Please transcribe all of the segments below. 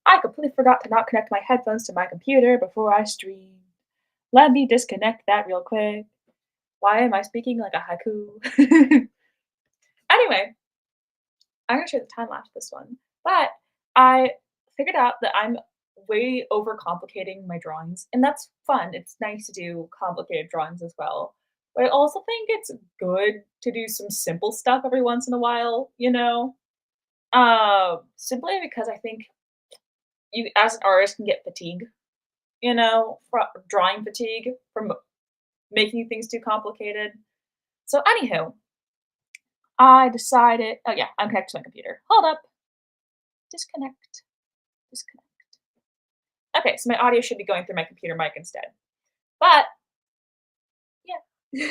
I completely forgot to not connect my headphones to my computer before I stream. Let me disconnect that real quick. Why am I speaking like a haiku? Anyway, I'm gonna show the time lapse this one. But I figured out that I'm way overcomplicating my drawings, and that's fun. It's nice to do complicated drawings as well. But I also think it's good to do some simple stuff every once in a while, you know? Simply because I think you as an artist can get fatigue, you know, drawing fatigue from making things too complicated. So anywho, I decided oh yeah, I'm connected to my computer. Hold up. Disconnect. Disconnect. Okay, so my audio should be going through my computer mic instead. But yeah.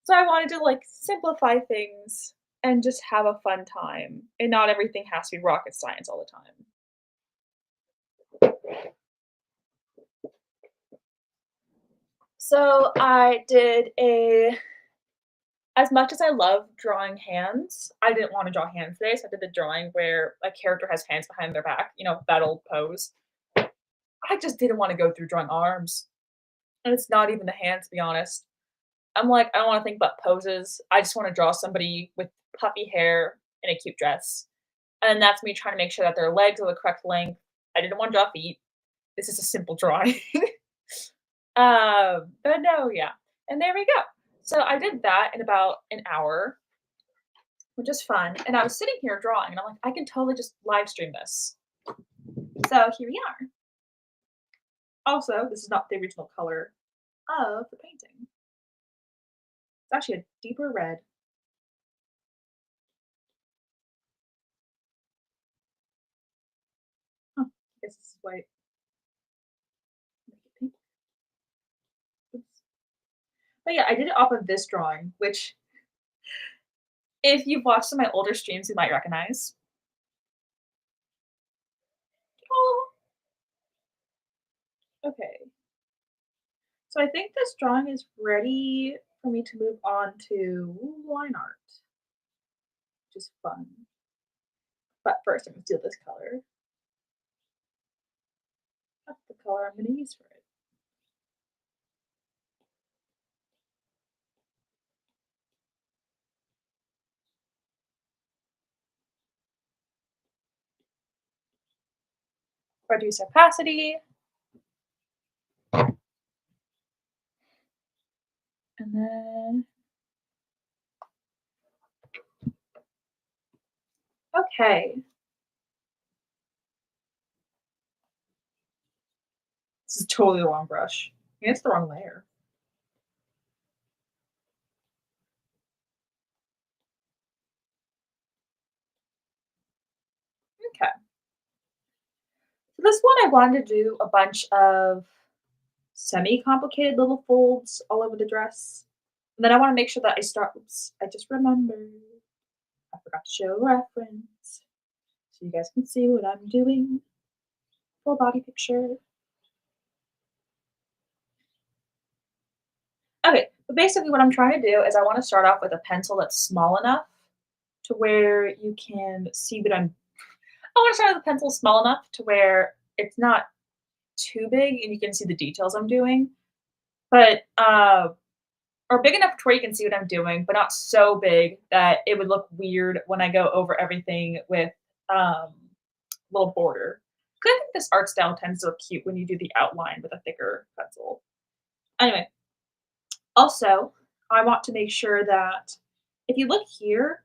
So I wanted to like simplify things and just have a fun time. And not everything has to be rocket science all the time. So I did a as much as I love drawing hands, I didn't want to draw hands today, so I did the drawing where a character has hands behind their back, you know, that old pose. I just didn't want to go through drawing arms. And it's not even the hands, to be honest. I'm like, I don't want to think about poses. I just want to draw somebody with puffy hair in a cute dress. And that's me trying to make sure that their legs are the correct length. I didn't want to draw feet. This is a simple drawing. But no, yeah. And there we go. So I did that in about an hour, which is fun. And I was sitting here drawing, and I'm like, I can totally just live stream this. So here we are. Also, this is not the original color of the painting. It's actually a deeper red. Huh, I guess this is white. Make it pink. Oops. But yeah, I did it off of this drawing, which if you've watched some of my older streams, you might recognize. Oh, okay. So I think this drawing is ready for me to move on to line art, which is fun. But first, I'm gonna steal this color. That's the color I'm gonna use for it. Reduce opacity, and then okay. This is totally the wrong brush. I it's the wrong layer. Okay. So this one I wanted to do a bunch of semi-complicated little folds all over the dress. And then I want to make sure that I start. Oops, I just remembered. I forgot to show a reference so you guys can see what I'm doing. Full body picture. Okay, but basically what I'm trying to do is I want to start off with a pencil that's small enough to where you can see that I want to start with a pencil small enough to where it's not too big and you can see the details I'm doing, but or big enough to where you can see what I'm doing, but not so big that it would look weird when I go over everything with um little border. 'Cause I think this art style tends to look cute when you do the outline with a thicker pencil. Anyway, also, I want to make sure that if you look here,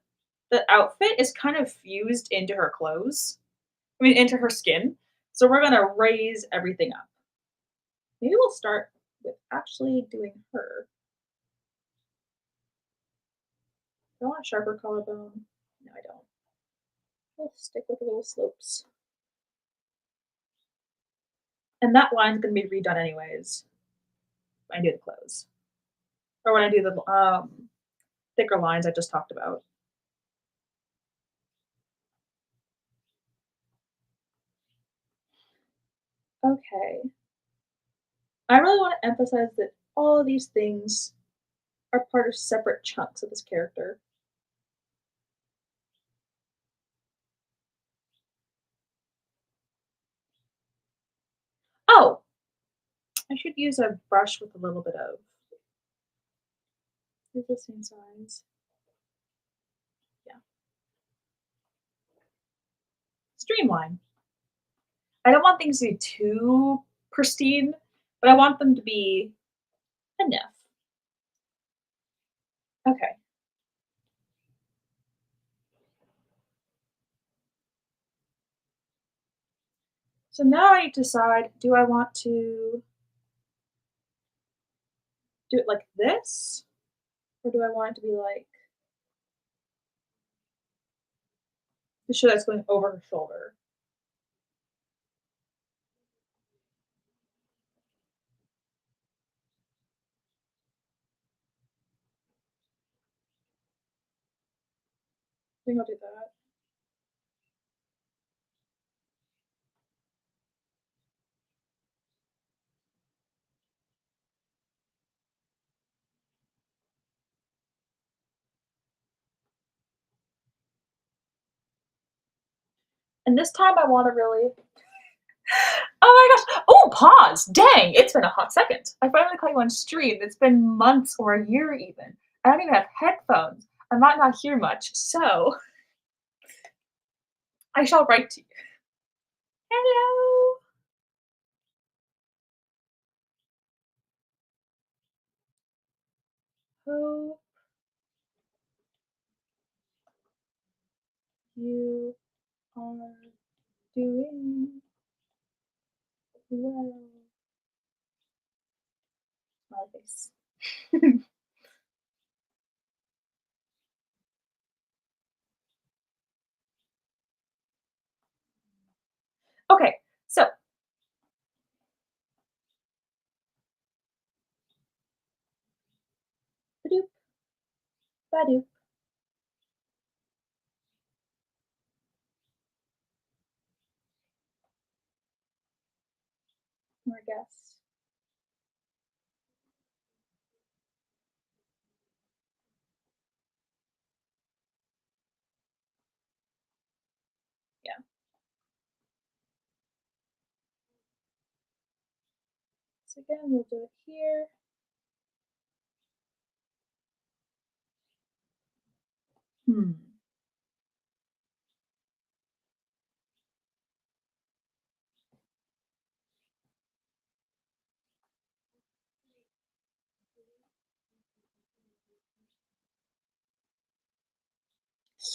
the outfit is kind of fused into her clothes. I mean, into her skin. So we're gonna raise everything up. Maybe we'll start with actually doing her. Do I want a sharper collarbone? No, I don't. We'll stick with the little slopes. And that line's gonna be redone anyways when I do the clothes. Or when I do the thicker lines I just talked about. Okay. I really want to emphasize that all of these things are part of separate chunks of this character. I should use a brush with a little bit of it's the same size. Yeah. Streamline. I don't want things to be too pristine, but I want them to be enough. Okay. So now I need to decide, do I want to do it like this? Or do I want it to be like to show that's going over her shoulder? I think I'll do that. And this time I want to really oh my gosh. Oh, pause. Dang, it's been a hot second. I finally caught you on stream. It's been months or a year even. I don't even have headphones. I might not hear much, so I shall write to you. Hello. Hope you are doing well. Smiley face. Okay, so ba-doop, ba-doop, more guests. Yeah. So again, we'll do it here. Hmm.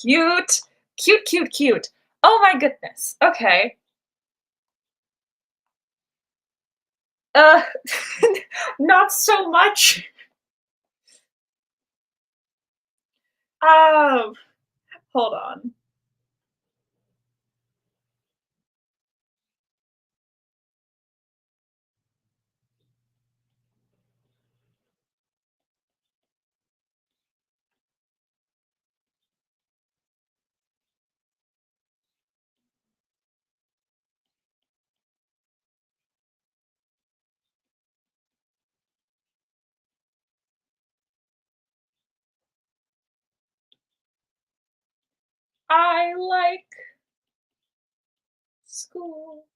Cute. Cute, cute, cute. Oh my goodness. Okay. Uh, not so much. Um, hold on. I like school.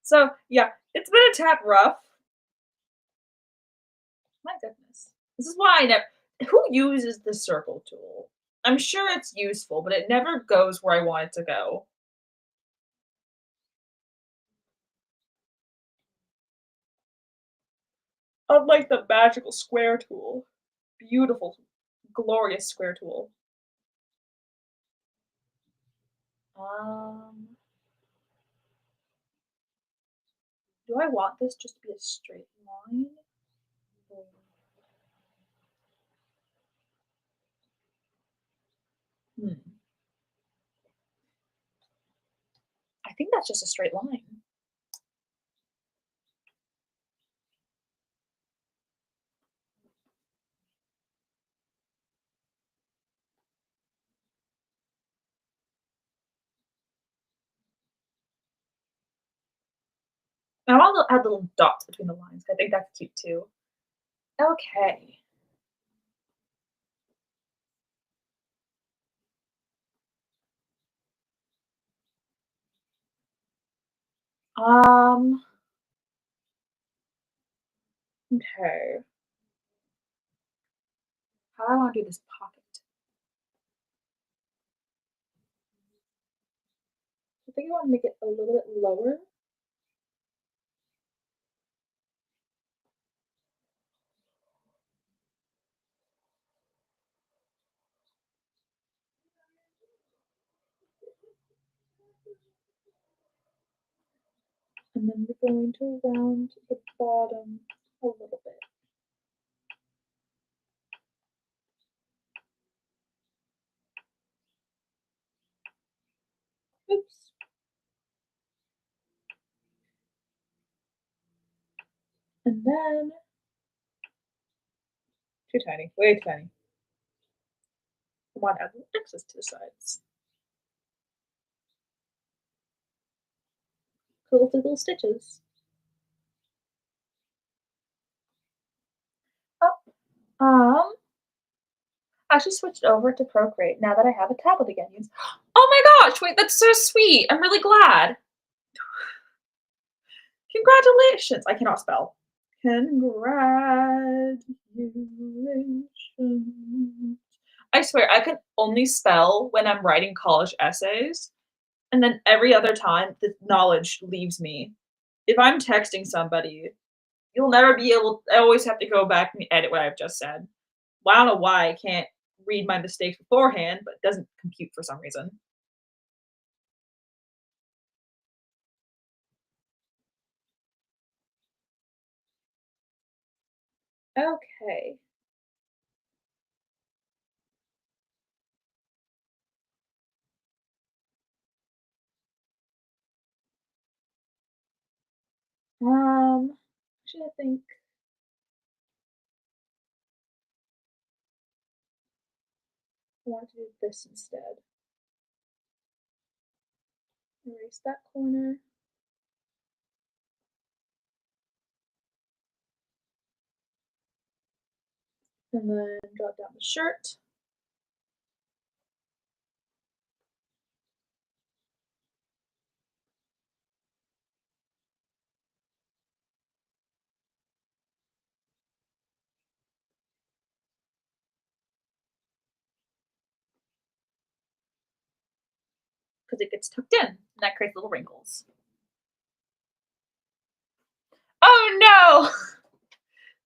So yeah, it's been a tad rough. My goodness. This is why I never who uses the circle tool? I'm sure it's useful, but it never goes where I want it to go. Unlike the magical square tool. Beautiful, glorious square tool. Um, do I want this just to be a straight line? Or- Hmm. I think that's just a straight line. I want to add little dots between the lines. I think that's cute too. Okay. Um, okay. How do I wanna do this pocket? I think I wanna make it a little bit lower, and then we're going to round the bottom a little bit. Oops. And then too tiny, way too tiny. I want to add X's to the sides. Cool little stitches. Oh, I actually switched over to Procreate now that I have a tablet again. Oh my gosh, wait, that's so sweet. I'm really glad. Congratulations. I cannot spell. Congratulations. I swear, I can only spell when I'm writing college essays, and then every other time, the knowledge leaves me. If I'm texting somebody, you'll never be able I always have to go back and edit what I've just said. Well, I don't know why I can't read my mistakes beforehand, but it doesn't compute for some reason. Okay. Actually, I think I want to do this instead. Erase that corner, and then drop down the shirt. Because it gets tucked in, and that creates little wrinkles. Oh no!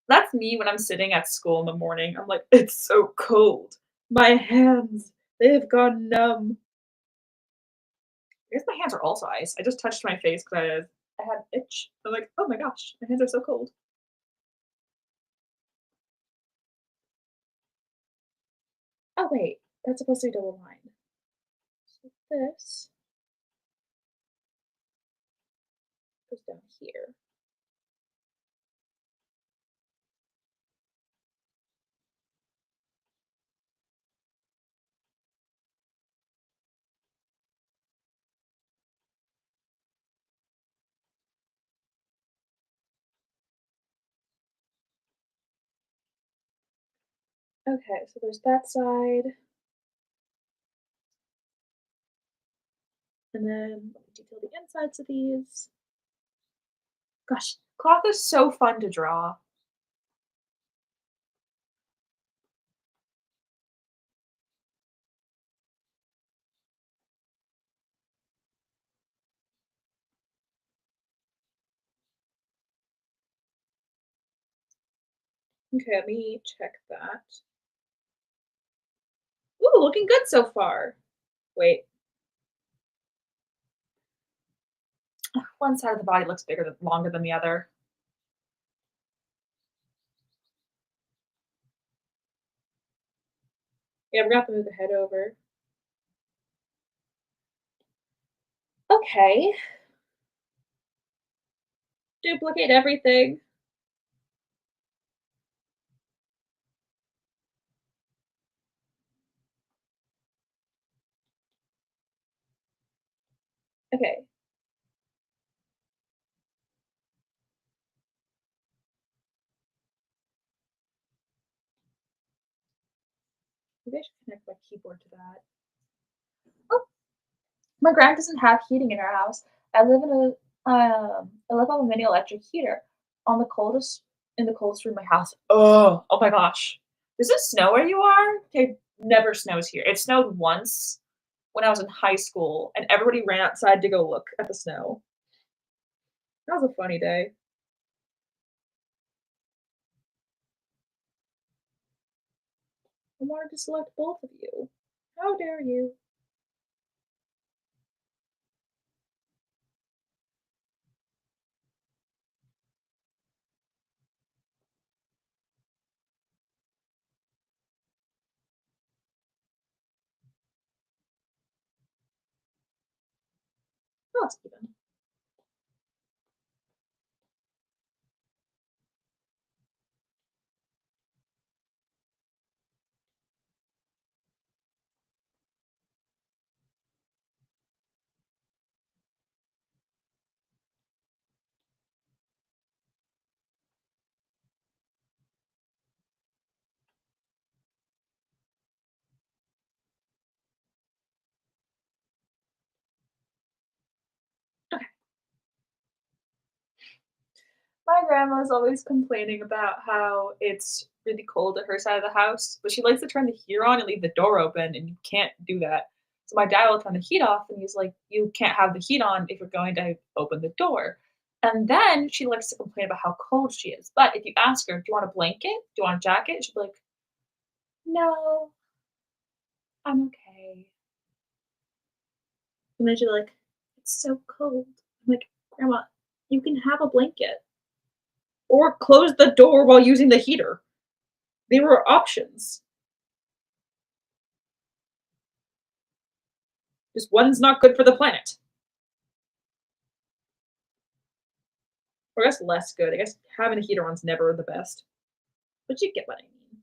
That's me when I'm sitting at school in the morning. I'm like, it's so cold. My hands, they have gone numb. I guess my hands are also ice. I just touched my face because I had itch. I'm like, oh my gosh, my hands are so cold. Oh wait, that's supposed to be double lined. So this goes down here. Okay, so there's that side, and then let me detail the insides of these. Gosh, cloth is so fun to draw. Okay, let me check that. Ooh, looking good so far. Wait, one side of the body looks bigger than longer than the other. Yeah, we're gonna have to move the head over. Okay, duplicate everything. Okay, maybe I should connect my keyboard to that. Oh, my grand doesn't have heating in our house. I live in a I live on a mini electric heater on the coldest in the coldest room in my house. Oh my gosh. Does it snow where you are? It never snows here. It snowed once when I was in high school, and everybody ran outside to go look at the snow. That was a funny day. I wanted to select both of you. How dare you? Oh, it's even. My grandma's always complaining about how it's really cold at her side of the house, but she likes to turn the heater on and leave the door open, and you can't do that. So my dad will turn the heat off, and he's like, "You can't have the heat on if you're going to open the door." And then she likes to complain about how cold she is. But if you ask her, "Do you want a blanket? Do you want a jacket?" She'll be like, "No, I'm okay." And then she'll be like, "It's so cold." I'm like, "Grandma, you can have a blanket or close the door while using the heater." They were options. Just one's not good for the planet. Or I guess less good. I guess having a heater on's never the best. But you get what I mean.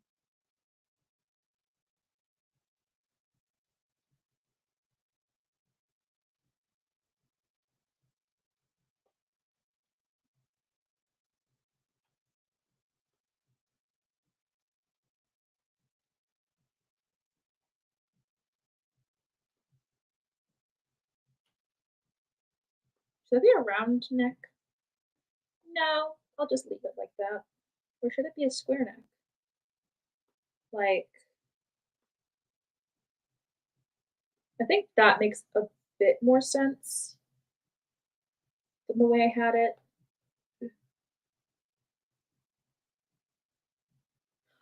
Should it be a round neck? No, I'll just leave it like that. Or should it be a square neck? Like, I think that makes a bit more sense than the way I had it.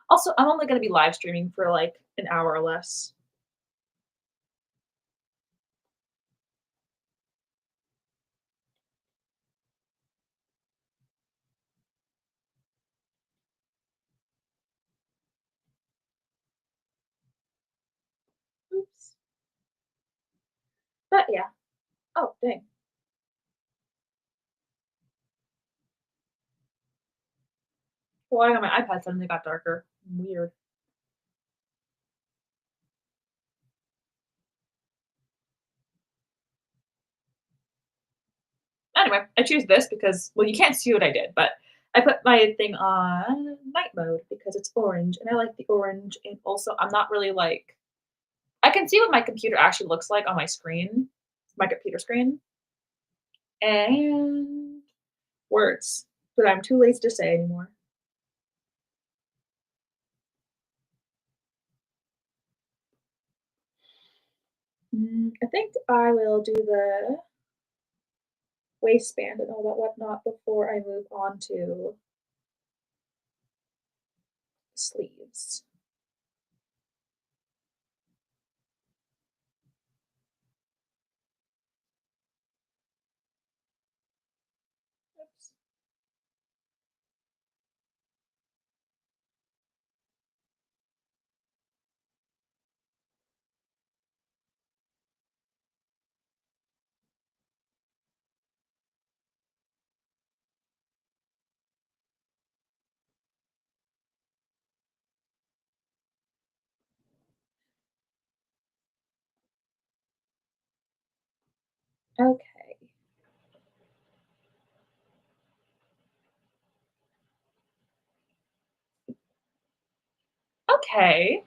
Also, I'm only gonna be live streaming for like an hour or less. Oops. But yeah. Oh, dang. Why on my iPad suddenly got darker. Weird. Anyway, I choose this because well, you can't see what I did, but I put my thing on night mode because it's orange and I like the orange and also I'm not really like I can see what my computer actually looks like on my screen, my computer screen, and words that I'm too lazy to say anymore. I think I will do the waistband and all that whatnot before I move on to sleeves. Oops. Okay. Okay.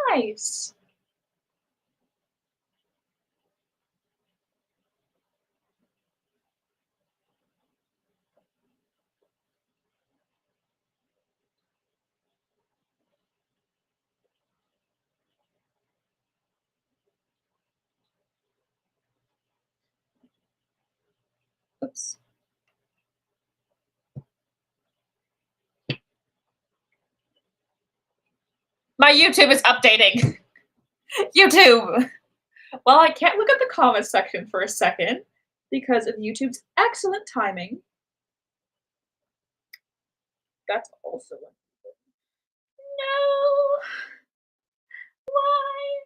Nice. Oops. My YouTube is updating. YouTube! Well, I can't look at the comments section for a second because of YouTube's excellent timing. That's also one. No! Why?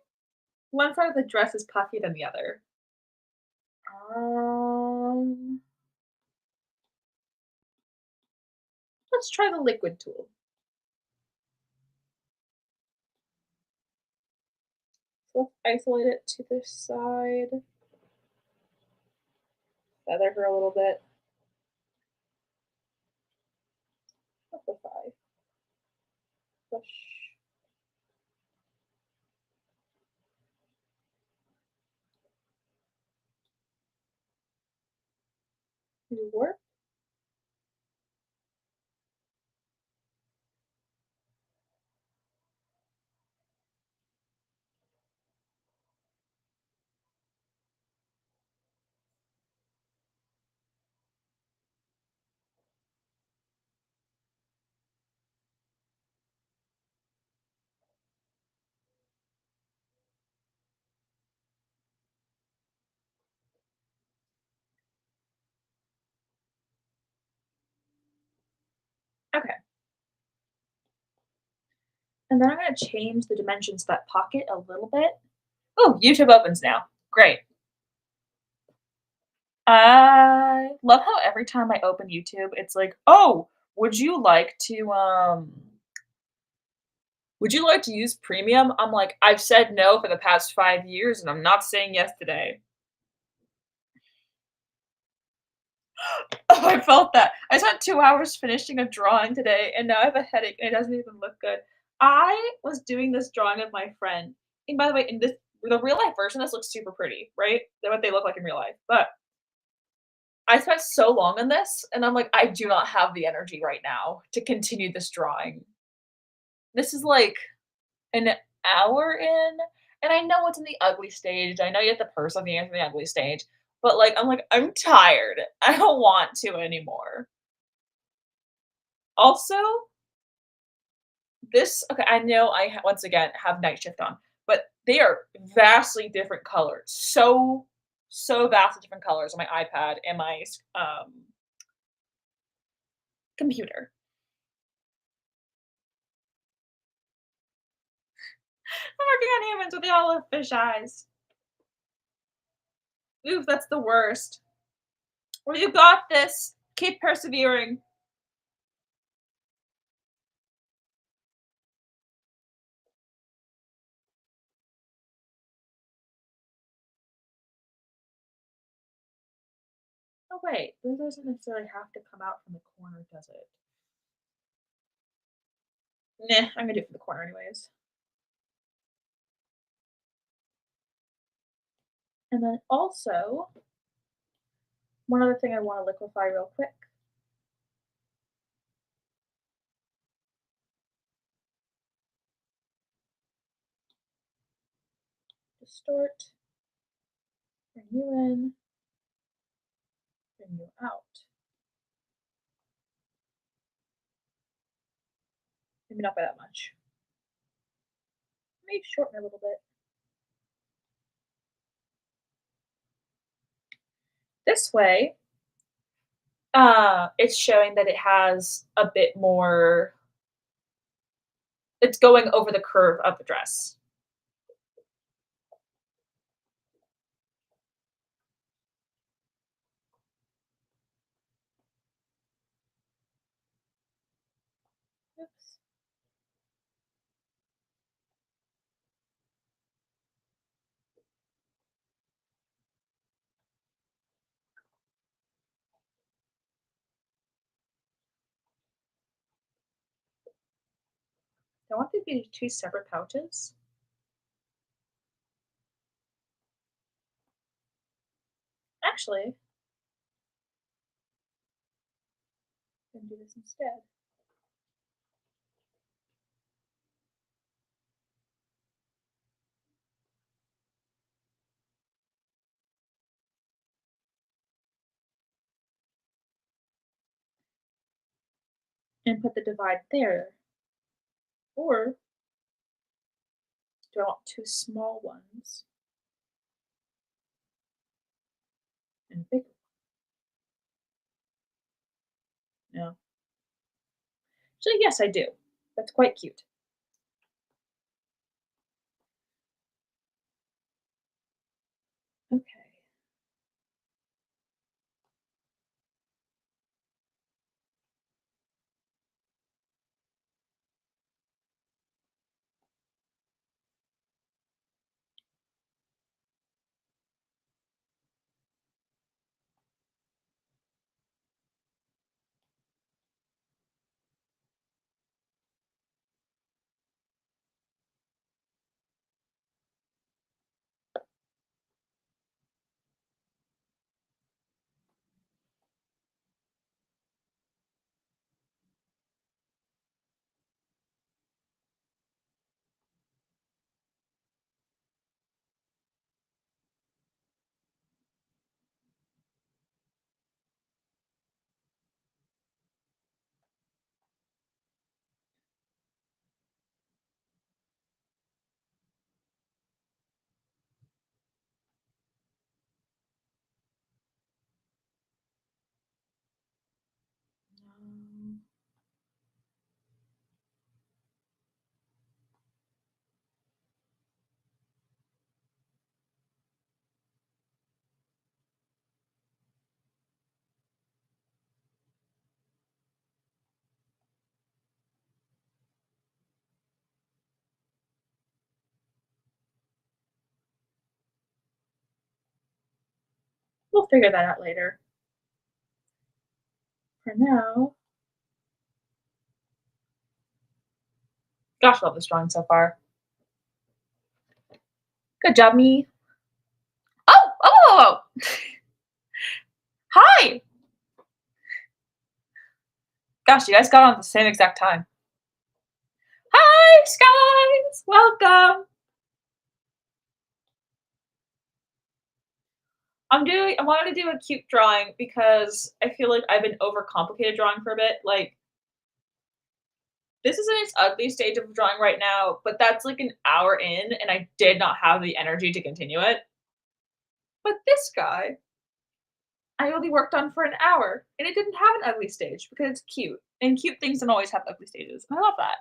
One side of the dress is puffy than the other. Um, let's try the liquid tool. So let's isolate it to this side. Feather her a little bit. Simplify. Push. New work. Okay. And then I'm gonna change the dimensions of that pocket a little bit. Oh, YouTube opens now. Great. I love how every time I open YouTube, it's like, "Oh, would you like to, would you like to use premium?" I'm like, "I've said no for the past 5 years, and I'm not saying yes today." Oh, I felt that. I spent 2 hours finishing a drawing today, and now I have a headache, and it doesn't even look good. I was doing this drawing of my friend, and by the way, in this the real life version, this looks super pretty, right? They're what they look like in real life, but I spent so long on this, and I'm like, "I do not have the energy right now to continue this drawing." This is, like, an hour in, and I know it's in the ugly stage, I know you have to persevere in the ugly stage, but, like, I'm like, "I'm tired. I don't want to anymore." Also, this okay, I know I once again have night shift on, but they are vastly different colors. So vastly different colors on my iPad and my computer. I'm working on humans with the olive fish eyes. Oof, that's the worst. Well, you got this. Keep persevering. Oh wait, this doesn't necessarily have to come out from the corner, does it? Nah, I'm gonna do it from the corner anyways. And then also, one other thing I want to liquefy real quick. Distort, bring you in, bring you out. Maybe not by that much. Maybe shorten a little bit. This way, it's showing that it has a bit more it's going over the curve of the dress. Oops. I want these to be two separate pouches. Actually, I'm gonna do this instead. and put the divide there? Or do I want two small ones and a big one? No. So yes, I do. That's quite cute. Okay. Um, we'll figure that out later. For now, gosh, I love this drawing so far. Good job, me. Oh! Hi! Gosh, you guys got on at the same exact time. Hi, Skies! Welcome! I wanted to do a cute drawing because I feel like I've been overcomplicated drawing for a bit. Like, this is in its ugly stage of drawing right now, but that's like an hour in, and I did not have the energy to continue it. But this guy, I only worked on for an hour, and it didn't have an ugly stage because it's cute, and cute things don't always have ugly stages. And I love that.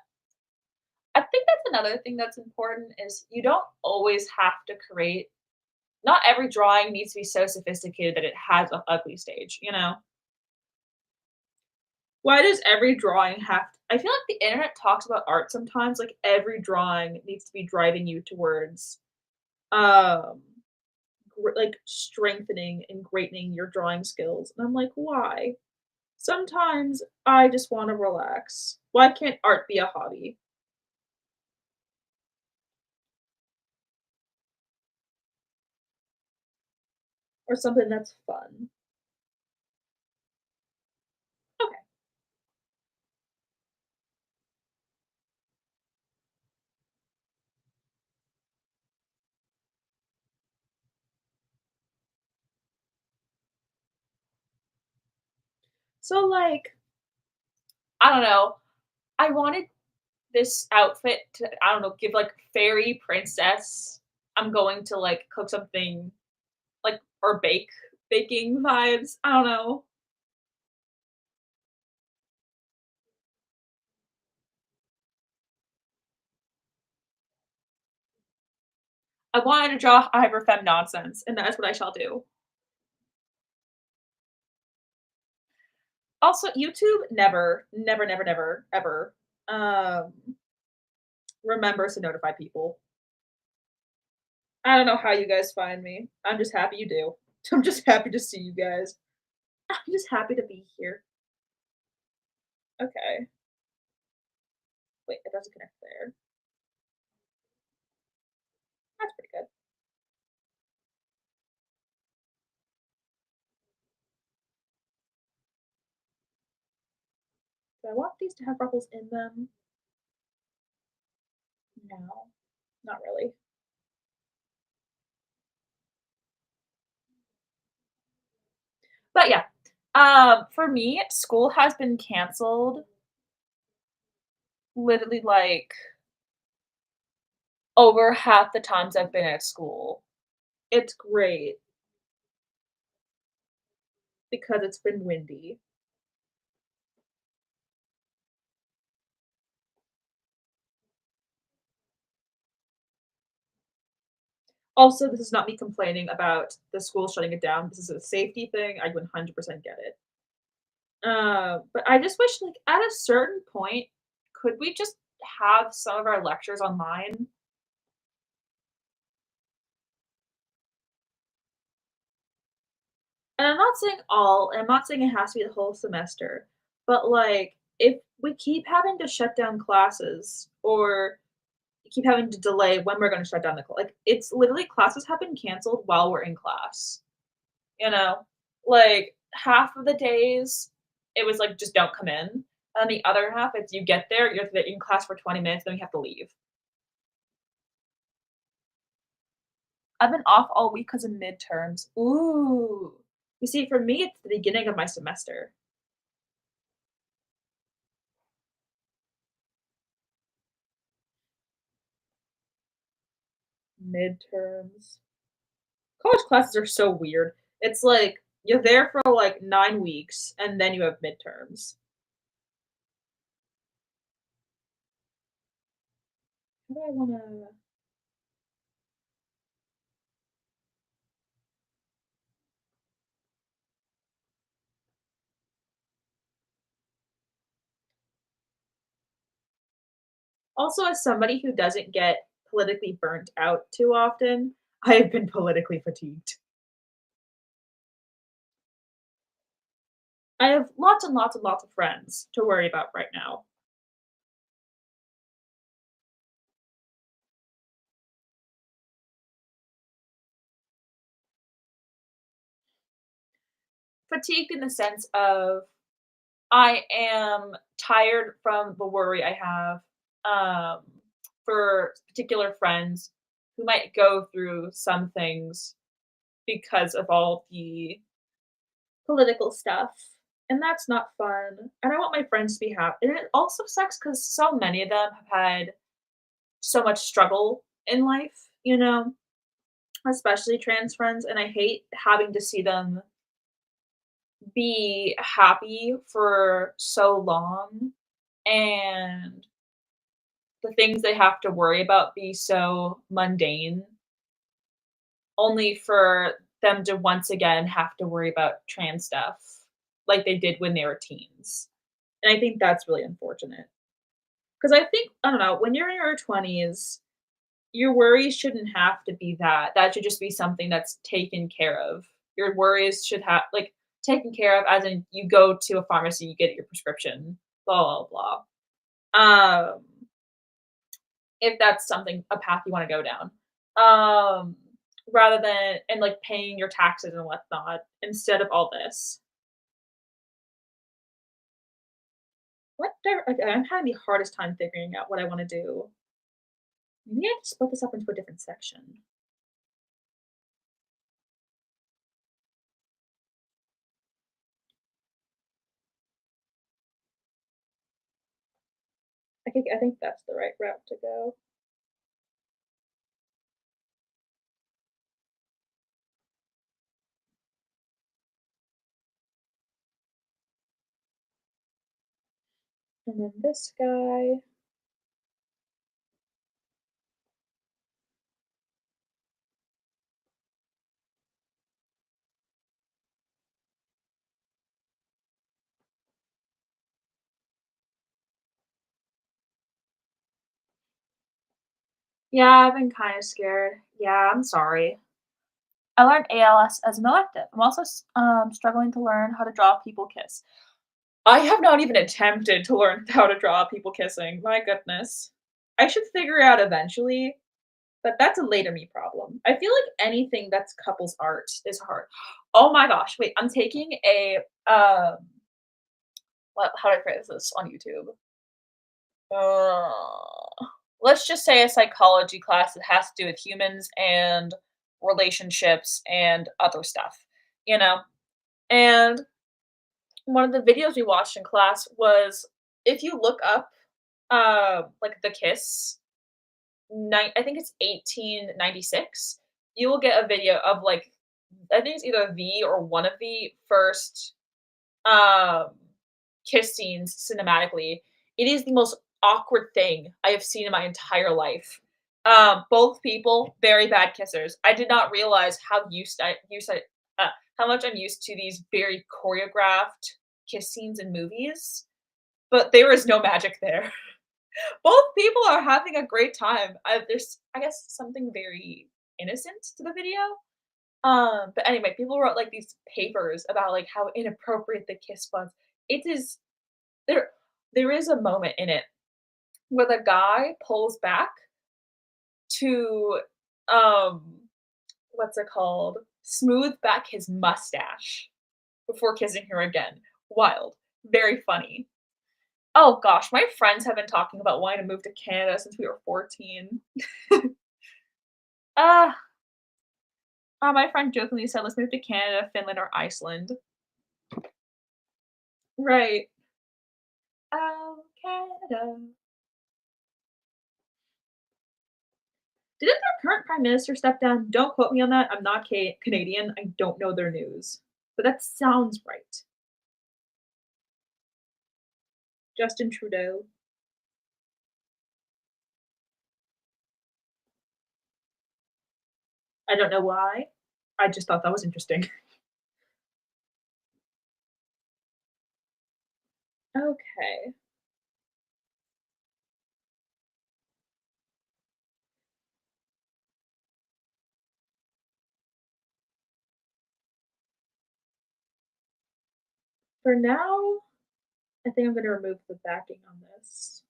I think that's another thing that's important is you don't always have to create. Not every drawing needs to be so sophisticated that it has an ugly stage. You know, why does every drawing have? I feel like the internet talks about art sometimes. Like every drawing needs to be driving you towards um like strengthening and greatening your drawing skills. And I'm like, why? Sometimes I just want to relax. Why can't art be a hobby or something that's fun? Okay. So like, I don't know. I wanted this outfit to, I don't know, give like fairy princess. I'm going to like cook something like or baking vibes. I don't know. I wanted to draw hyperfem nonsense, and that's what I shall do. Also, YouTube never, ever, um, remembers to notify people. I don't know how you guys find me. I'm just happy you do. I'm just happy to see you guys. I'm just happy to be here. Okay. Wait, it doesn't connect there. That's pretty good. Do I want these to have ruffles in them? No, not really. But yeah, for me, school has been canceled literally, like, over half the times I've been at school. It's great because it's been windy. Also, this is not me complaining about the school shutting it down. This is a safety thing. I 100% get it. But I just wish, like, at a certain point, could we just have some of our lectures online? And I'm not saying all, and I'm not saying it has to be the whole semester, but, like, if we keep having to shut down classes or keep having to delay when we're gonna shut down like, it's literally classes have been canceled while we're in class, you know? Like, half of the days, it was like, "Just don't come in," and the other half, it's you get there, you're in class for 20 minutes, then you have to leave. I've been off all week because of midterms. Ooh. You see, for me, it's the beginning of my semester. Midterms. College classes are so weird. It's like, you're there for, like, 9 weeks, and then you have midterms. How do I wanna also, as somebody who doesn't get politically burnt out too often, I have been politically fatigued. I have lots and lots and lots of friends to worry about right now. Fatigued in the sense of I am tired from the worry I have, um, for particular friends who might go through some things because of all the political stuff, and that's not fun, and I want my friends to be happy, and it also sucks because so many of them have had so much struggle in life, especially trans friends, and I hate having to see them be happy for so long and the things they have to worry about be so mundane, only for them to once again have to worry about trans stuff like they did when they were teens. And I think that's really unfortunate. Because I think, I don't know, when you're in your 20s, your worries shouldn't have to be that. That should just be something that's taken care of. Your worries should have, like, taken care of, as in you go to a pharmacy, you get your prescription, blah, blah, blah. If that's something a path you wanna go down. Um, rather than and, like, paying your taxes and whatnot instead of all this. I'm having the hardest time figuring out what I wanna do. Maybe I have to split this up into a different section. I think that's the right route to go. And then this guy. Yeah, I've been kinda scared. Yeah, I'm sorry. I learned ALS as an elective. I'm also struggling to learn how to draw people kiss. I have not even attempted to learn how to draw people kissing. My goodness. I should figure it out eventually, but that's a later me problem. I feel like anything that's couples art is hard. Oh my gosh, wait, I'm taking a how do I phrase this on YouTube? Let's just say a psychology class that has to do with humans and relationships and other stuff, you know? And one of the videos we watched in class was if you look up like The Kiss, I think it's 1896, you will get a video of, like, I think it's either the or one of the first, um, kiss scenes cinematically. It is the most awkward thing I have seen in my entire life. Both people, very bad kissers. I did not realize how much I'm used to these very choreographed kiss scenes in movies, but there is no magic there. Both people are having a great time. There's, I guess, something very innocent to the video. But anyway, people wrote like these papers about like how inappropriate the kiss was. It is there. There is a moment in it where the guy pulls back to um, what's it called? Smooth back his mustache before kissing her again. Wild, very funny. Oh gosh, my friends have been talking about wanting to move to Canada since we were 14. Ah, my friend jokingly said, "Let's move to Canada, Finland, or Iceland." Right. Oh, Canada. Didn't their current prime minister step down? Don't quote me on that. I'm not Canadian. I don't know their news, but that sounds right. Justin Trudeau. I don't know why. I just thought that was interesting. Okay. For now, I think I'm gonna remove the backing on this.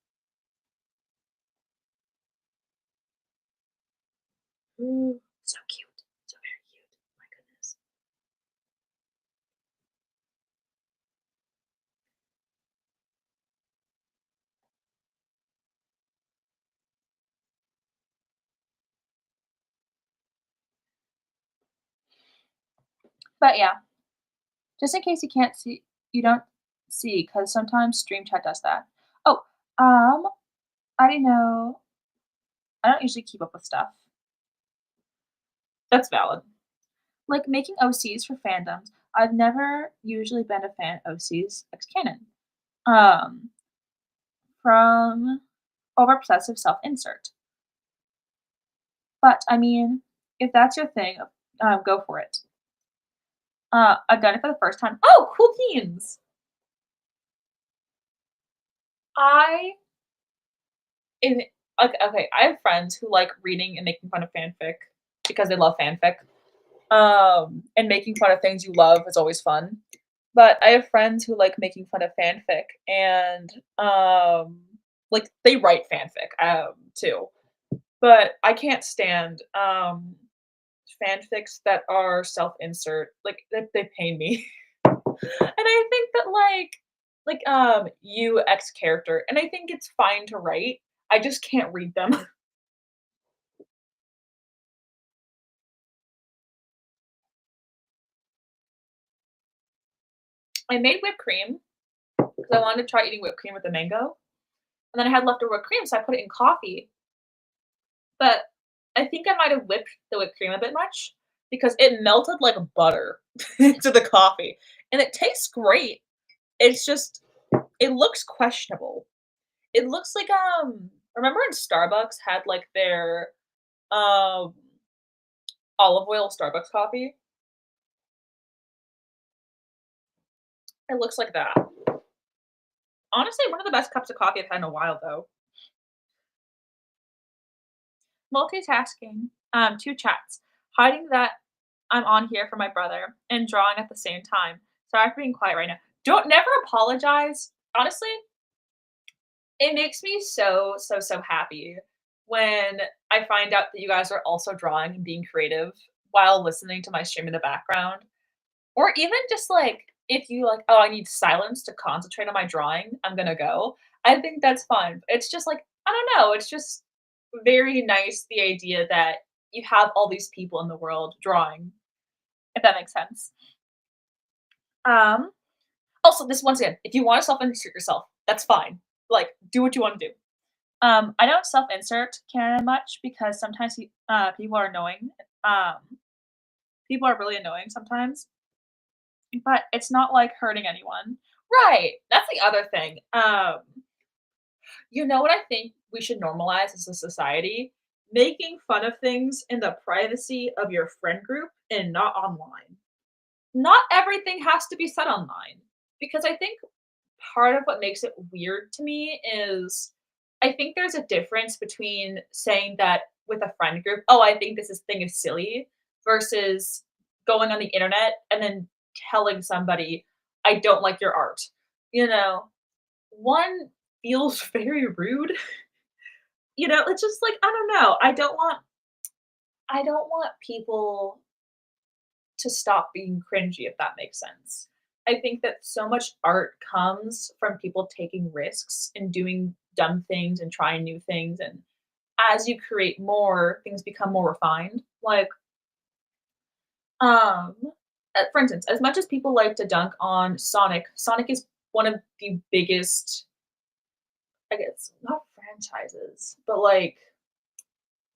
Ooh, so cute. So very cute. My goodness. But yeah, just in case you don't see, because sometimes Stream Chat does that. Oh, um, I didn't know. I don't usually keep up with stuff. That's valid. Like making OCs for fandoms. I've never usually been a fan of OCs ex canon. Um, from over obsessive self insert. But I mean, if that's your thing, go for it. I've done it for the first time. Oh, cool beans! I in like okay, I have friends who like reading and making fun of fanfic because they love fanfic. And making fun of things you love is always fun. But I have friends who like making fun of fanfic and like they write fanfic too. But I can't stand fanfics that are self-insert. Like they pain me. And I think that you X character, and I think it's fine to write. I just can't read them. I made whipped cream because I wanted to try eating whipped cream with the mango, and then I had leftover whipped cream, so I put it in coffee. But I think I might have whipped the whipped cream a bit much because it melted like butter into the coffee, and it tastes great. It's just it looks questionable. It looks like, remember when Starbucks had, like, their, um, olive oil Starbucks coffee? It looks like that. Honestly, one of the best cups of coffee I've had in a while, though. Multitasking, 2 chats, hiding that I'm on here for my brother, and drawing at the same time. Sorry for being quiet right now. Don't never apologize. Honestly, it makes me so, so, so happy when I find out that you guys are also drawing and being creative while listening to my stream in the background. Or even just, like, if you like, "Oh, I need silence to concentrate on my drawing, I'm gonna go." I think that's fun. It's just, like, I don't know, it's just very nice, the idea that you have all these people in the world drawing, if that makes sense. Um, Also, this once again, if you wanna self-insert yourself, that's fine. Like, do what you wanna do. I don't self-insert canon much because sometimes people are annoying. People are really annoying sometimes, but it's not, like, hurting anyone. Right, that's the other thing. You know what I think we should normalize as a society? Making fun of things in the privacy of your friend group and not online. Not everything has to be said online, because I think part of what makes it weird to me is I think there's a difference between saying that with a friend group, "Oh, I think this thing is silly," versus going on the internet and then telling somebody, "I don't like your art." You know? One feels very rude. It's just like, I don't know. I don't want people to stop being cringy, if that makes sense. I think that so much art comes from people taking risks and doing dumb things and trying new things, and as you create more, things become more refined. Like, um, for instance, as much as people like to dunk on Sonic, Sonic is one of the biggest, I guess, not franchises, but, like,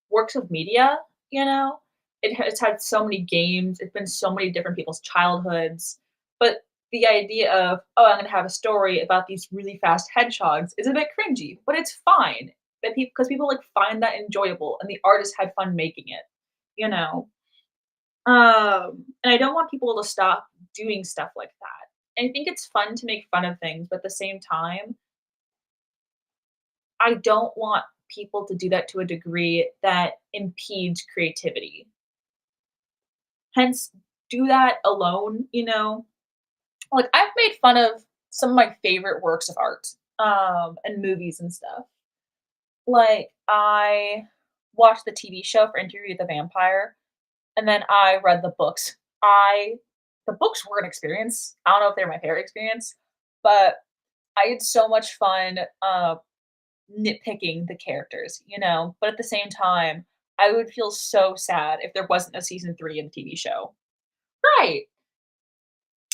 works of media, you know? It's had so many games, it's been so many different people's childhoods, but the idea of, "Oh, I'm gonna have a story about these really fast hedgehogs," is a bit cringy, but it's fine, that because people, like, find that enjoyable, and the artist had fun making it, you know? And I don't want people to stop doing stuff like that. I think it's fun to make fun of things, but at the same time, I don't want people to do that to a degree that impedes creativity. Hence, do that alone, you know? Like, I've made fun of some of my favorite works of art, and movies and stuff. Like, I watched the TV show for Interview with the Vampire, and then I read the books. The books were an experience. I don't know if they're my favorite experience, but I had so much fun, nitpicking the characters, you know? But at the same time, I would feel so sad if there wasn't a season 3 in the TV show. Right.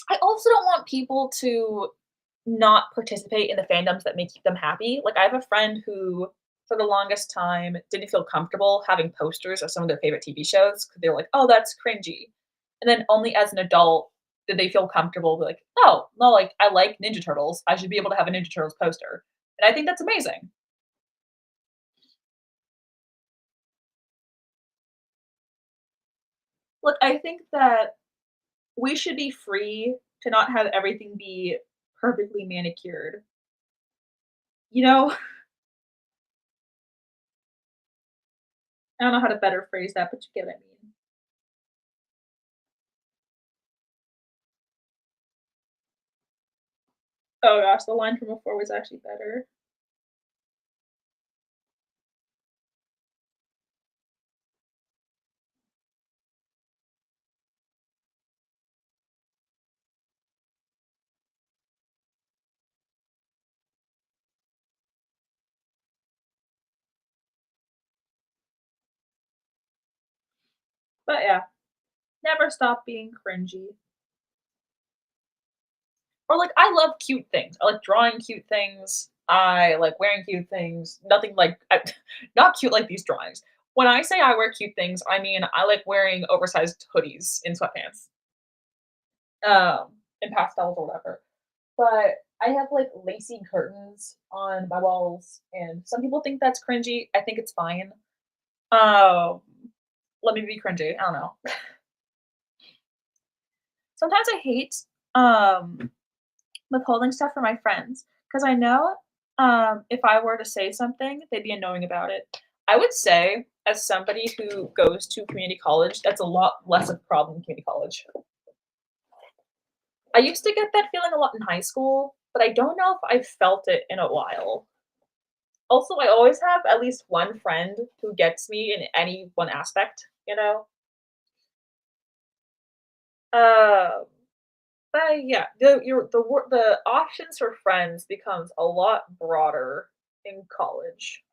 I also don't want people to not participate in the fandoms that make them happy. Like, I have a friend who, for the longest time, didn't feel comfortable having posters of some of their favorite TV shows because they were like, "Oh, that's cringy." And then only as an adult did they feel comfortable, be like, "Oh, no, like, I like Ninja Turtles. I should be able to have a Ninja Turtles poster." And I think that's amazing. Look, I think that we should be free to not have everything be perfectly manicured. You know? I don't know how to better phrase that, but you get what I mean. Oh gosh, the line from before was actually better. But yeah, never stop being cringy. Or like I love cute things. I like drawing cute things. I like wearing cute things. Nothing like not cute like these drawings. When I say I wear cute things, I mean I like wearing oversized hoodies in sweatpants, in pastels or whatever. But I have like lacy curtains on my walls, and some people think that's cringy. I think it's fine. Um, Let me be cringy. I don't know. Sometimes I hate um withholding stuff from my friends because I know if I were to say something, they'd be annoying about it. I would say, as somebody who goes to community college, that's a lot less of a problem in community college. I used to get that feeling a lot in high school, but I don't know if I've felt it in a while. Also, I always have at least one friend who gets me in any one aspect, you know? Um, but yeah, the options for friends becomes a lot broader in college.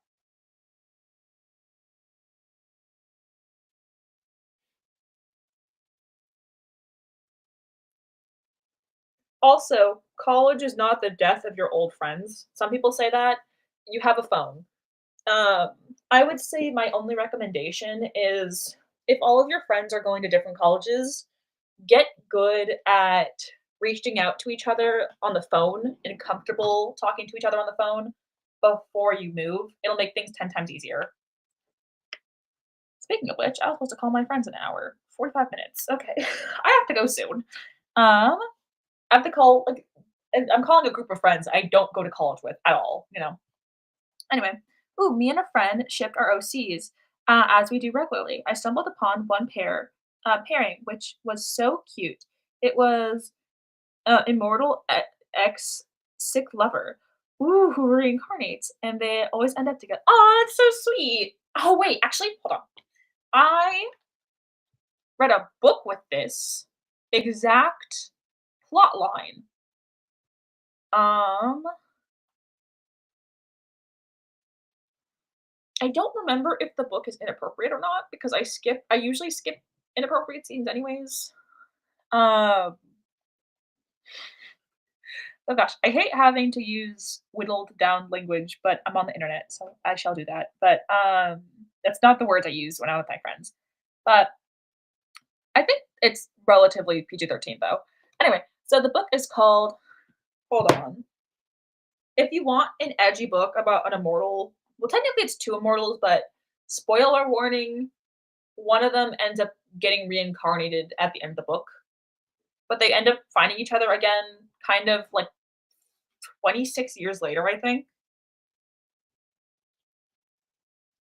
Also, college is not the death of your old friends. Some people say that. You have a phone. Um, I would say my only recommendation is if all of your friends are going to different colleges, get good at reaching out to each other on the phone and comfortable talking to each other on the phone before you move. It'll make things 10 times easier. Speaking of which, I was supposed to call my friends in an hour, 45 minutes. Okay. I have to go soon. I have to call like I'm calling a group of friends I don't go to college with at all, you know. Anyway, ooh, me and a friend shipped our OCs as we do regularly. I stumbled upon one pairing, which was so cute. It was immortal ex sick lover, ooh, who reincarnates, and they always end up together. Oh, that's so sweet. Oh wait, actually, hold on. I read a book with this exact plot line. Um, I don't remember if the book is inappropriate or not because I usually skip inappropriate scenes anyways. Um, oh gosh, I hate having to use whittled down language, but I'm on the internet, so I shall do that. But that's not the words I use when I'm with my friends. But I think it's relatively PG-13 though. Anyway, so the book is called hold on. If you want an edgy book about an immortal, well, technically it's two immortals, but spoiler warning, one of them ends up getting reincarnated at the end of the book, but they end up finding each other again, kind of like 26 years later, I think.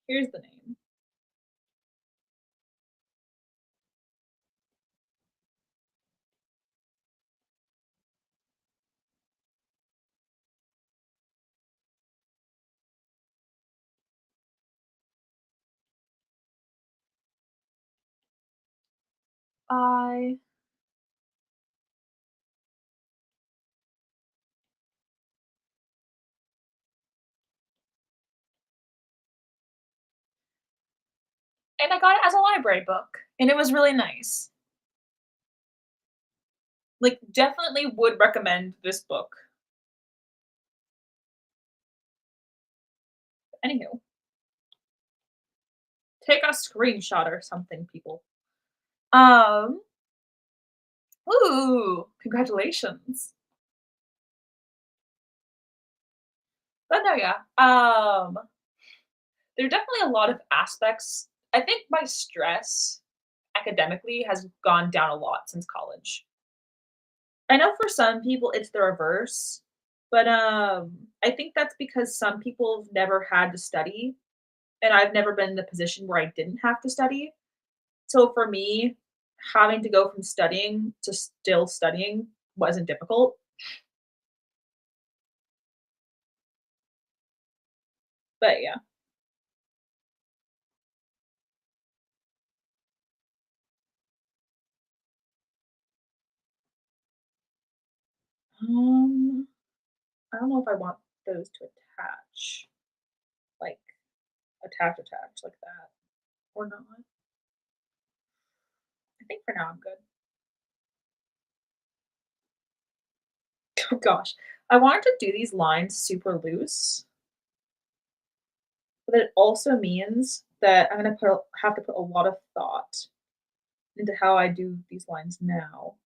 Here's the name. I and I got it as a library book, and it was really nice. Like, definitely would recommend this book. Anywho, take a screenshot or something, people. Um, ooh, congratulations. But no, yeah. There are definitely a lot of aspects. I think my stress academically has gone down a lot since college. I know for some people it's the reverse, but I think that's because some people have never had to study, and I've never been in a position where I didn't have to study. So for me, having to go from studying to still studying wasn't difficult. But yeah. Um, I don't know if I want those to attach, like attach like that or not. I think for now I'm good. Oh gosh. I wanted to do these lines super loose, but it also means that I'm gonna have to put a lot of thought into how I do these lines now.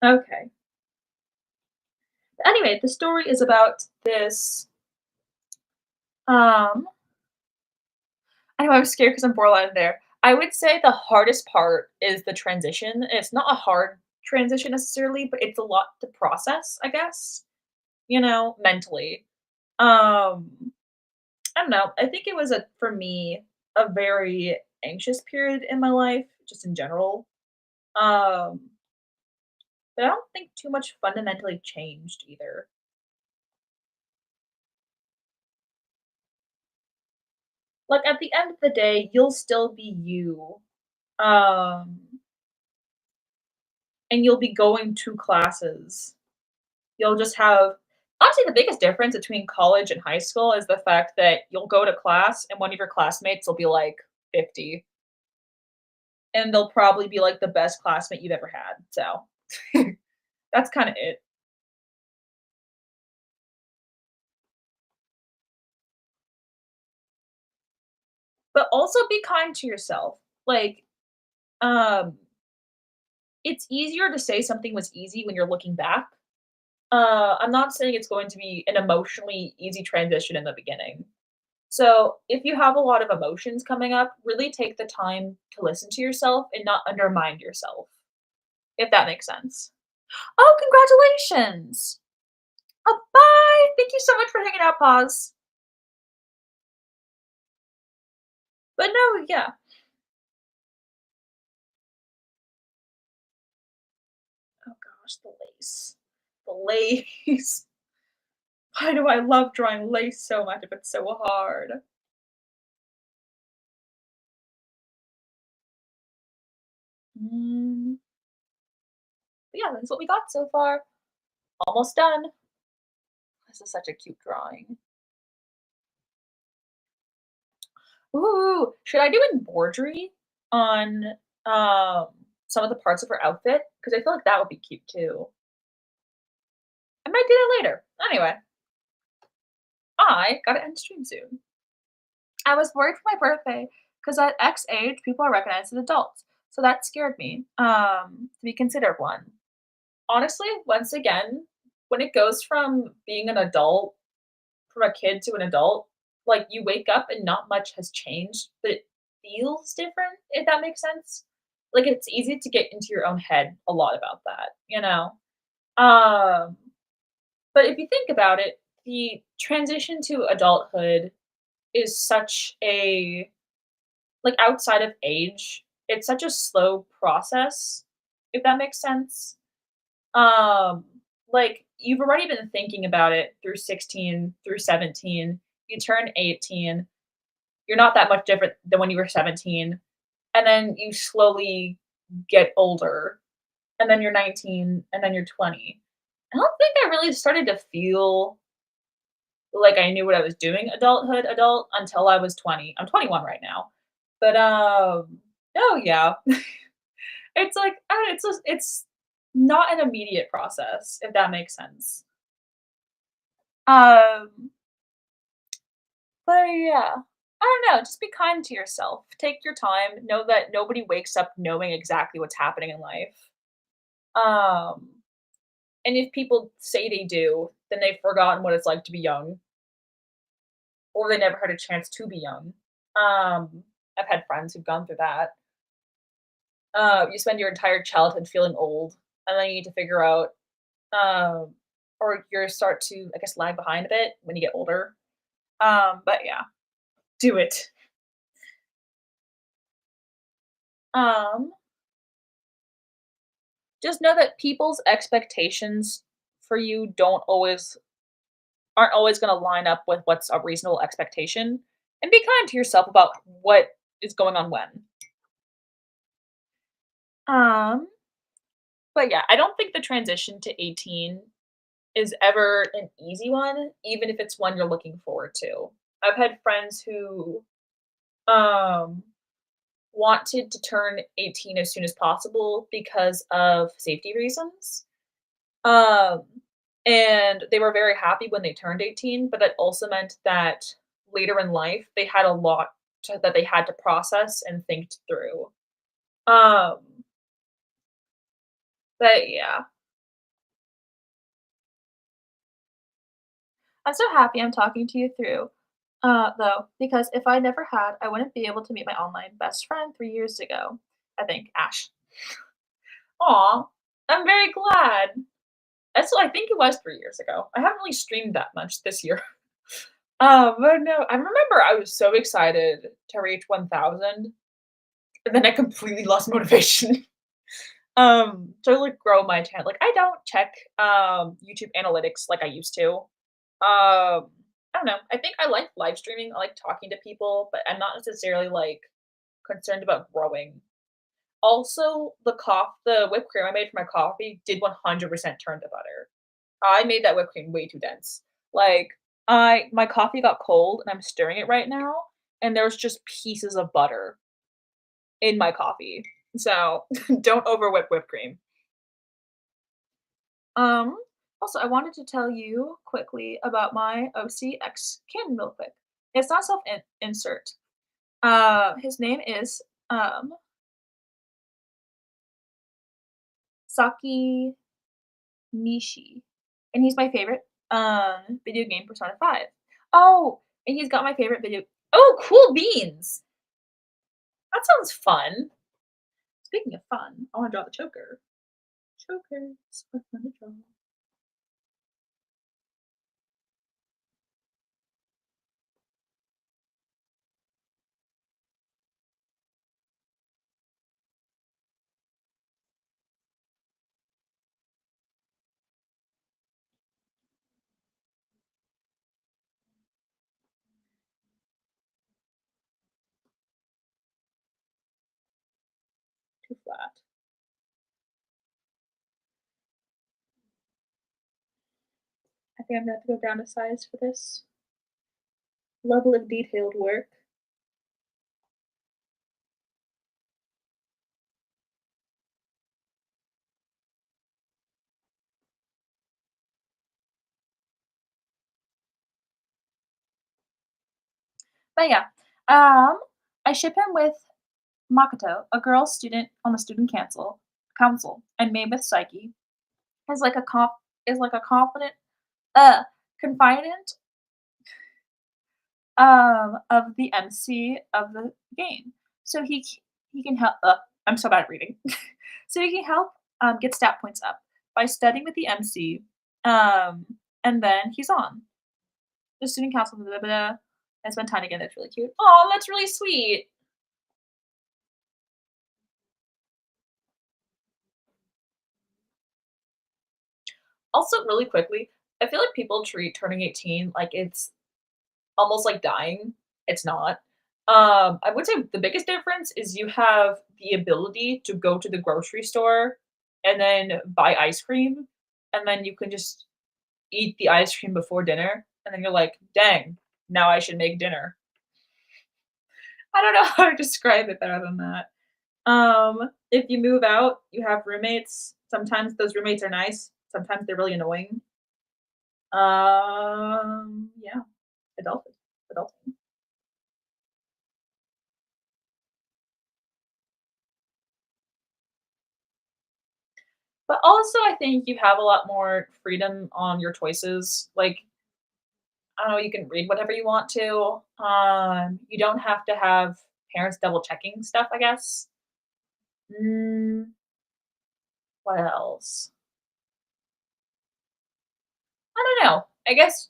Okay. Anyway, the story is about this. Um, I know I'm scared because I'm borderline there. I would say the hardest part is the transition. It's not a hard transition necessarily, but it's a lot to process, I guess. You know, mentally. I don't know. I think it was a for me a very anxious period in my life, just in general. Um, but I don't think too much fundamentally changed either. Like at the end of the day, you'll still be you. Um, and you'll be going to classes. You'll just have honestly the biggest difference between college and high school is the fact that you'll go to class and one of your classmates will be like 50. and they'll probably be, like, the best classmate you've ever had, so that's kinda it. But also be kind to yourself. Like, um, it's easier to say something was easy when you're looking back. I'm not saying it's going to be an emotionally easy transition in the beginning. So, if you have a lot of emotions coming up, really take the time to listen to yourself and not undermine yourself, if that makes sense. Oh, congratulations! Oh, bye! Thank you so much for hanging out, Pause. But no, yeah. Oh gosh, the lace. The lace. Why do I love drawing lace so much if it's so hard? Mm, but yeah, that's what we got so far. Almost done. This is such a cute drawing. Ooh, should I do embroidery on, um, some of the parts of her outfit? Because I feel like that would be cute too. I might do that later. Anyway, I gotta end stream soon. I was worried for my birthday because at X age, people are recognized as adults, so that scared me, to be considered one. Honestly, once again, when it goes from being an adult, from a kid to an adult, like, you wake up and not much has changed, but it feels different, if that makes sense? Like, it's easy to get into your own head a lot about that, you know? Um, but if you think about it, the transition to adulthood is such a like, outside of age, it's such a slow process, if that makes sense. Um, like, you've already been thinking about it through 16, through 17, you turn 18, you're not that much different than when you were 17, and then you slowly get older, and then you're 19, and then you're 20. I don't think I really started to feel like I knew what I was doing adult until I was 20. I'm 21 right now. But, oh, yeah. It's like, it's not an immediate process, if that makes sense. Um, but yeah. I don't know, just be kind to yourself. Take your time. Know that nobody wakes up knowing exactly what's happening in life. Um, and if people say they do, then they've forgotten what it's like to be young, or they never had a chance to be young. I've had friends who've gone through that. You spend your entire childhood feeling old, and then you need to figure out, um, or you start to, I guess, lag behind a bit when you get older. But yeah, do it. Um, just know that people's expectations for you don't always aren't always going to line up with what's a reasonable expectation, and be kind to yourself about what is going on when. Um, but yeah, I don't think the transition to 18 is ever an easy one, even if it's one you're looking forward to. I've had friends who um wanted to turn 18 as soon as possible because of safety reasons. Um, and they were very happy when they turned 18, but that also meant that later in life they had a lot that they had to process and think through. Um, but yeah, I'm so happy I'm talking to you through. Though, because if I never had, I wouldn't be able to meet my online best friend 3 years ago. I think Ash. Aw, I'm very glad. I think it was 3 years ago. I haven't really streamed that much this year. But no, I remember I was so excited to reach 1,000, and then I completely lost motivation. To like grow my channel. Like I don't check YouTube analytics like I used to. I don't know. I think I like live streaming. I like talking to people, but I'm not necessarily like concerned about growing. Also, the whipped cream I made for my coffee did 100% turn to butter. I made that whipped cream way too dense. Like, my coffee got cold and I'm stirring it right now, and there's just pieces of butter in my coffee. So don't over whip whipped cream. Um, Also, I wanted to tell you quickly about my OCX kin real quick. It's not self insert. His name is Saki Mishi, and he's my favorite video game Persona 5. Oh, and he's got my favorite video. Oh, cool beans! That sounds fun. Speaking of fun, I want to draw the choker. Choker, so fun to draw. Too flat. I think I'm gonna have to go down a size for this level of detailed work. But yeah, I ship him with Makoto, a girl student on the student council, and Mammoth Psyche is like a confident, uh, confidant of the MC of the game. So he can help. I'm so bad at reading. So he can help get stat points up by studying with the MC, um, and then he's on the student council. Blah, blah, blah, and spend time together. It's really cute. Oh, that's really sweet. Also, really quickly, I feel like people treat turning 18 like it's almost like dying. It's not. I would say the biggest difference is you have the ability to go to the grocery store and then buy ice cream, and then you can just eat the ice cream before dinner, and then you're like, "Dang, now I should make dinner." I don't know how to describe it better than that. If you move out, you have roommates. Sometimes those roommates are nice, sometimes they're really annoying. Yeah, adulthood, adulting. But also, I think you have a lot more freedom on your choices. Like, I don't know, you can read whatever you want to. You don't have to have parents double checking stuff, I guess. Mm, what else? I don't know. I guess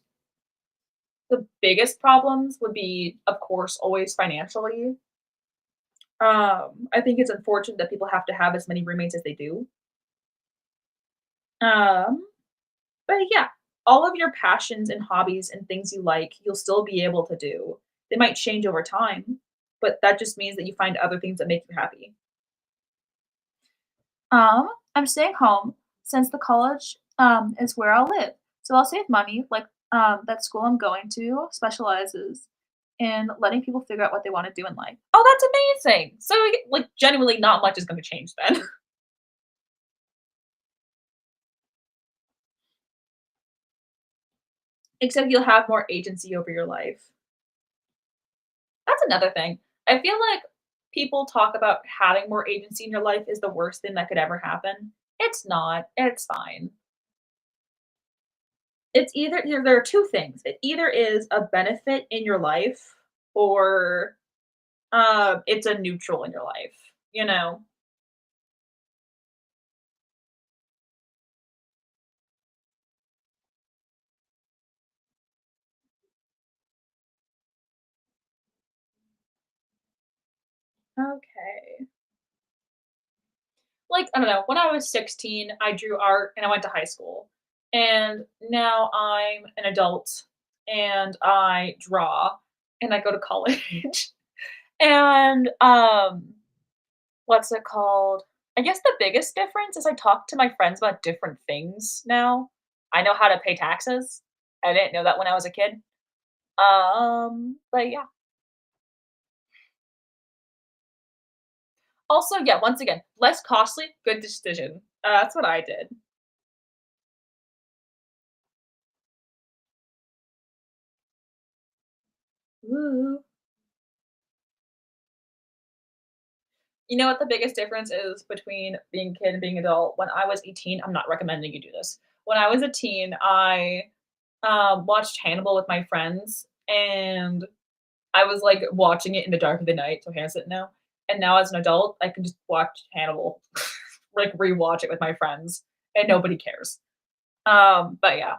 the biggest problems would be, of course, always financially. I think it's unfortunate that people have to have as many roommates as they do. Um, but yeah, all of your passions and hobbies and things you like, you'll still be able to do. They might change over time, but that just means that you find other things that make you happy. I'm staying home since the college is where I'll live. So I'll save money, like that school I'm going to specializes in letting people figure out what they want to do in life. Oh, that's amazing. So like genuinely not much is going to change then. Except you'll have more agency over your life. That's another thing. I feel like people talk about having more agency in your life is the worst thing that could ever happen. It's not. It's fine. It's either there are 2 things. It either is a benefit in your life or, it's a neutral in your life, you know? Okay. Like, I don't know, when I was 16, I drew art and I went to high school. And now I'm an adult and I draw and I go to college. And, what's it called? I guess the biggest difference is I talk to my friends about different things now. I know how to pay taxes. I didn't know that when I was a kid. But yeah. Also, yeah, once again, less costly, good decision. That's what I did. Ooh. You know what the biggest difference is between being a kid and being adult? When I was 18, I'm not recommending you do this. When I was a teen, I, watched Hannibal with my friends, and I was, like, watching it in the dark of the night, so Hannah's it now, and now as an adult, I can just watch Hannibal, like, rewatch it with my friends, and nobody cares. But yeah.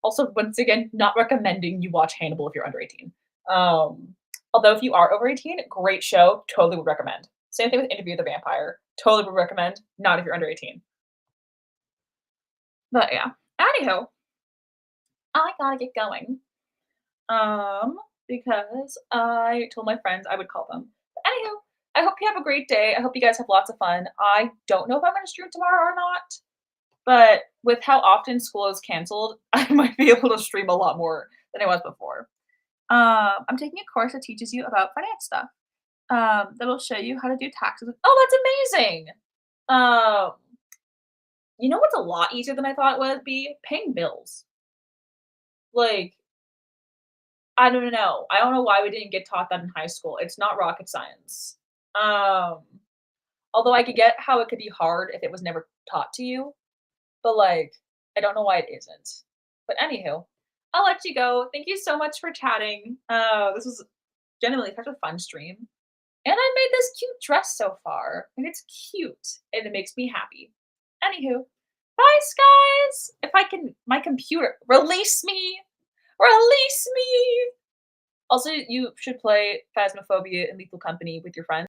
Also, once again, not recommending you watch Hannibal if you're under 18. Um, Although if you are over 18, great show, totally would recommend. Same thing with Interview with the Vampire, totally would recommend, not if you're under 18. But yeah. Anywho, I gotta get going. Because I told my friends I would call them. But anywho, I hope you have a great day. I hope you guys have lots of fun. I don't know if I'm gonna stream tomorrow or not, but with how often school is canceled, I might be able to stream a lot more than I was before. I'm taking a course that teaches you about finance stuff. That'll show you how to do taxes. Oh, that's amazing! Um, you know what's a lot easier than I thought it would be? Paying bills. Like, I don't know. I don't know why we didn't get taught that in high school. It's not rocket science. Um, Although I could get how it could be hard if it was never taught to you, but, like, I don't know why it isn't. But anywho, I'll let you go. Thank you so much for chatting. This was genuinely such a fun stream. And I made this cute dress so far, and it's cute, and it makes me happy. Anywho, bye, guys. If I can, my computer, release me, release me. Also, you should play Phasmophobia and Lethal Company with your friends.